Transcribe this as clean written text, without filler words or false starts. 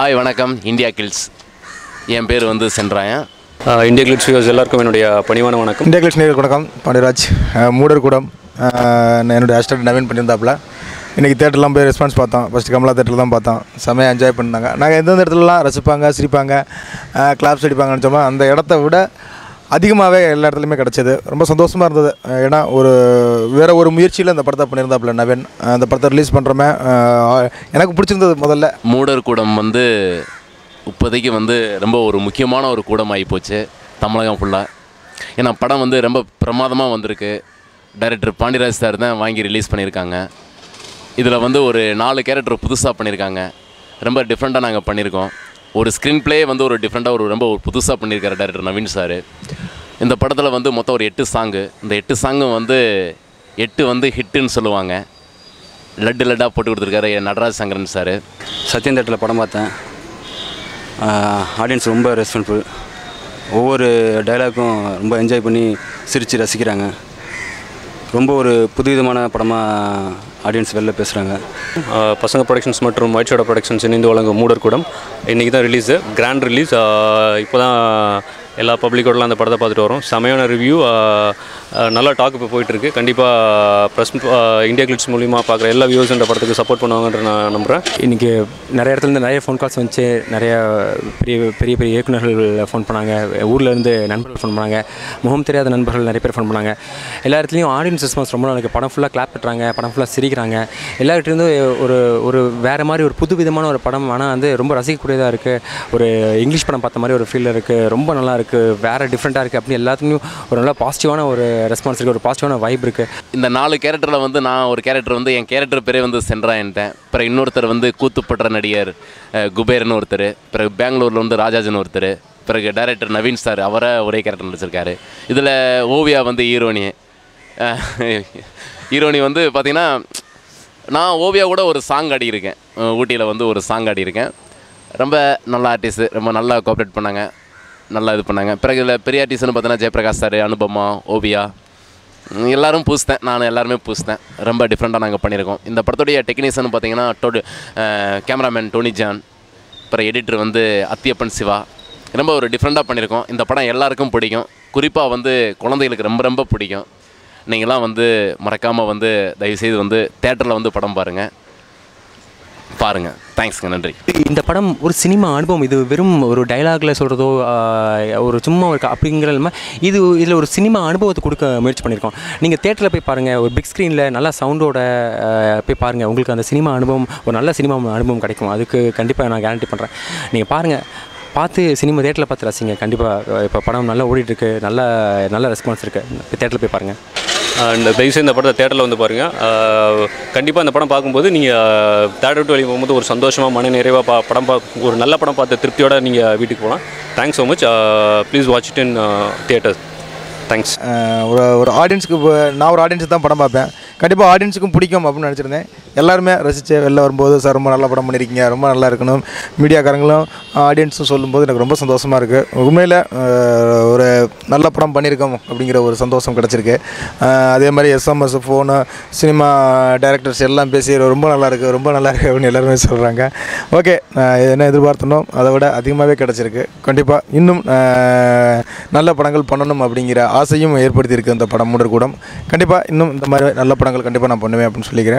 Hi வணக்கம் India kills. என் பேர் வந்து சென்றாயன். இந்தியா கிளிட்ஸ் வியூவர்ஸ் எல்லாருக்கும் என்னுடைய பணிவான வணக்கம். இந்தியா கிளிட்ஸ் நேயர்களுக்கு வணக்கம். பாண்டியராஜ் மூடர் கூடம். என்னுடைய அசிஸ்டன்ட் நவீன் பண்ணியிருந்தாப்புல. இன்றைக்கி தேட்டர்லாம் போய் ரெஸ்பான்ஸ் பார்த்தோம். ஃபஸ்ட்டு கமலா தேட்டரில் தான் பார்த்தோம். செம்மையாக என்ஜாய் பண்ணாங்க. நாங்கள் எந்தெந்த இடத்துலலாம் ரசிப்பாங்க, சிரிப்பாங்க, கிளாப்ஸ் அடிப்பாங்கன்னு நினச்சோமோ அந்த இடத்த விட அதிகமாகவே எல்லா இடத்துலையுமே கிடச்சிது. ரொம்ப சந்தோஷமாக இருந்தது. ஏன்னா வேறு ஒரு முயற்சியில் அந்த படத்தை பண்ணியிருந்தாப்புல நவீன். அந்த படத்தை ரிலீஸ் பண்ணுறோமே எனக்கு பிடிச்சிருந்தது. முதல்ல மூடர் கூடம் வந்து இப்போதைக்கு வந்து ரொம்ப ஒரு முக்கியமான ஒரு கூடம் ஆகிப்போச்சு தமிழகம் ஃபுல்லாக. ஏன்னா படம் வந்து ரொம்ப பிரமாதமாக வந்திருக்கு. டைரக்டர் பாண்டியராஜ் சார் தான் வாங்கி ரிலீஸ் பண்ணியிருக்காங்க. இதில் வந்து ஒரு 4 கேரக்டர் புதுசாக பண்ணியிருக்காங்க. ரொம்ப டிஃப்ரெண்ட்டாக நாங்கள் பண்ணியிருக்கோம். ஒரு ஸ்க்ரீன் பிளே வந்து ஒரு டிஃப்ரெண்ட்டாக ரொம்ப புதுசாக பண்ணியிருக்காரு டைரக்டர் நவீன் சார். இந்த படத்தில் வந்து மொத்தம் ஒரு 8 சாங்கு. இந்த 8 சாங்கும் வந்து 8 வந்து ஹிட்டுன்னு சொல்லுவாங்க. லட்டாக போட்டு கொடுத்துருக்காரு நடராஜ் சங்கரன் சார். சத்யன் தேட்டரில் படம் பார்த்தேன். ஆடியன்ஸ் ரொம்ப ரெஸ்பான்சிபிள். ஒவ்வொரு டைலாக்கும் ரொம்ப என்ஜாய் பண்ணி சிரித்து ரசிக்கிறாங்க. ரொம்ப ஒரு புதுவிதமான படமாக ஆடியன்ஸ் வெளில பேசுகிறாங்க. பசங்க ப்ரொடக்ஷன்ஸ் மற்றும் ஒயிட் ஷேடோ ப்ரொடக்ஷன்ஸ் இணைந்து வழங்கும் மூடர் கூடம் இன்றைக்கி தான் ரிலீஸு, கிராண்ட் ரிலீஸ். இப்போ தான் எல்லா பப்ளிக்கோடலாம் அந்த படத்தை பார்த்துட்டு வரோம். செமையான ரிவ்யூ, நல்லா டாக் இப்போ போயிட்டுருக்கு. கண்டிப்பாக ப்ரெஸ் இந்தியா கிளிட்ஸ் மூலிமா பார்க்குற எல்லா வியூவர்ஸும் இந்த படத்துக்கு சப்போர்ட் பண்ணுவாங்கன்ற நான் நம்புகிறேன். இன்றைக்கி நிறைய இடத்துலேருந்து நிறைய ஃபோன் கால்ஸ் வந்துச்சு. நிறைய பெரிய பெரிய பெரிய இயக்குநர்கள் ஃபோன் பண்ணாங்க. ஊர்லேருந்து நண்பர்கள் ஃபோன் பண்ணாங்க. முகம் தெரியாத நண்பர்கள் நிறைய பேர் ஃபோன் பண்ணாங்க. எல்லா இடத்துலையும் ஆடியன்ஸ் ரெஸ்பான்ஸ் ரொம்ப நல்லா இருக்குது. படம் ஃபுல்லாக கிளாப் பண்ணுறாங்க, படம் ஃபுல்லாக சிரிக்கிறாங்க. எல்லார்கிட்டேருந்து ஒரு வேறு மாதிரி ஒரு புது விதமான ஒரு படம். ஆனால் வந்து ரொம்ப ரசிக்கக்கூடியதாக இருக்குது. ஒரு இங்கிலீஷ் படம் பார்த்த மாதிரி ஒரு ஃபீல் இருக்குது. ரொம்ப நல்லா இருக்குது, வேறு டிஃப்ரெண்ட்டாக இருக்குது. அப்படி எல்லாத்துலேயும் ஒரு நல்ல பாசிட்டிவான ஒரு ரெஸ்பான்ஸ் இருக்குது, ஒரு பாசிட்டிவான வைப் இருக்குது. இந்த 4 கேரக்டரில் வந்து நான் ஒரு கேரக்டர் வந்து என் கேரக்டர் பேரே வந்து சென்றாயன்ட்டேன். அப்புறம் இன்னொருத்தர் வந்து கூத்துப்பட்டுற நடிகர் குபேர்னு ஒருத்தர். பிறகு பெங்களூரில் வந்து ராஜாஜன் ஒருத்தர். பிறகு டைரக்டர் நவீன் சார், அவரை ஒரே கேரக்டர் நடிச்சிருக்காரு. இதில் ஓவியா வந்து ஹீரோனி வந்து பார்த்திங்கன்னா நான் ஓவியா கூட ஒரு சாங் ஆடியிருக்கேன். ஊட்டியில் வந்து ஒரு சாங் ஆடியிருக்கேன். ரொம்ப நல்ல ஆர்டிஸ்ட்டு, ரொம்ப நல்லா கோஆப்ரேட் பண்ணாங்க, நல்லா இது பண்ணாங்க. பிறகு இதில் பெரிய ஆர்டிஸ்ட்னு பார்த்தீங்கன்னா ஜெயபிரகாஷ் சார், அனுபமா, ஓவியா, எல்லோரும் பூசித்தேன். நான் எல்லாருமே பூசித்தேன். ரொம்ப டிஃப்ரெண்ட்டாக நாங்கள் பண்ணியிருக்கோம். இந்த படத்துடைய டெக்னீஷியன் பார்த்தீங்கன்னா கேமராமேன் டோனி ஜான், அப்புறம் எடிட்டர் வந்து அத்தியப்பன் சிவா. ரொம்ப ஒரு டிஃப்ரெண்ட்டாக பண்ணியிருக்கோம். இந்த படம் எல்லாருக்கும் பிடிக்கும். குறிப்பாக வந்து குழந்தைகளுக்கு ரொம்ப ரொம்ப பிடிக்கும். நீங்களாம் வந்து மறக்காமல் வந்து தயவுசெய்து வந்து தேட்டரில் வந்து படம் பாருங்கள். தேங்க்ஸ்ங்க, நன்றி. இந்த படம் ஒரு சினிமா அனுபவம். இது வெறும் ஒரு டைலாகில் சொல்கிறதோ ஒரு சும்மா ஒரு அப்படிங்கிற இதில் ஒரு சினிமா அனுபவத்தை கொடுக்க முயற்சி பண்ணியிருக்கோம். நீங்கள் தேட்டரில் போய் பாருங்கள், ஒரு பிக் ஸ்க்ரீனில் நல்லா சவுண்டோட போய் பாருங்கள். உங்களுக்கு அந்த சினிமா அனுபவம், ஒரு நல்ல சினிமா அனுபவம் கிடைக்கும். அதுக்கு கண்டிப்பாக நான் கேரண்டி பண்ணுறேன். நீங்கள் பாருங்கள், பார்த்து சினிமா தேட்டரில் பார்த்து ரசிங்க. கண்டிப்பாக இப்போ படம் நல்லா ஓடிட்டுருக்கு, நல்ல ரெஸ்பான்ஸ் இருக்குது. தேட்டரில் போய் பாருங்கள். தயவுசெய்து இந்த படத்தை தேட்டரில் வந்து பாருங்கள். கண்டிப்பாக இந்த படம் பார்க்கும்போது நீங்கள் தேட்டர் விட்டு வெளியே போகும்போது ஒரு சந்தோஷமாக மன நிறைவாக படம் ஒரு நல்ல படம் பார்த்து திருப்தியோடு நீங்கள் வீட்டுக்கு போகலாம். Thanks so much. Please watch it in theatre. Thanks. ஒரு ஆடியன்ஸுக்கு நான் ஒரு ஆடியன்ஸுக்கு தான் படம் பார்ப்பேன். கண்டிப்பாக ஆடியன்ஸுக்கும் பிடிக்கும் அப்படின்னு நினச்சிருந்தேன். எல்லாருமே ரசித்து வெளில வரும்போது சார் ரொம்ப நல்ல படம் பண்ணியிருக்கீங்க, ரொம்ப நல்லா இருக்கணும், மீடியாக்காரங்களும் ஆடியன்ஸும் சொல்லும்போது எனக்கு ரொம்ப சந்தோஷமாக இருக்குது. உண்மையில் ஒரு நல்ல படம் பண்ணியிருக்கோம் அப்படிங்கிற ஒரு சந்தோஷம் கிடச்சிருக்கு. அதே மாதிரி எஸ்எம்எஸ், ஃபோனு, சினிமா டைரக்டர்ஸ் எல்லாம் பேசி ரொம்ப நல்லா இருக்குது அப்படின்னு எல்லாருமே சொல்கிறாங்க. ஓகே, என்ன எதிர்பார்த்தனோ அதை விட அதிகமாகவே கிடச்சிருக்கு. கண்டிப்பாக இன்னும் நல்ல படங்கள் பண்ணணும் அப்படிங்கிற ஆசையும் ஏற்படுத்தியிருக்கு இந்த படம் மூடர் கூடம். கண்டிப்பாக இன்னும் இந்த மாதிரி நல்ல படங்கள் கண்டிப்பாக நான் பண்ணுவேன் அப்படின்னு சொல்லிக்கிறேன்.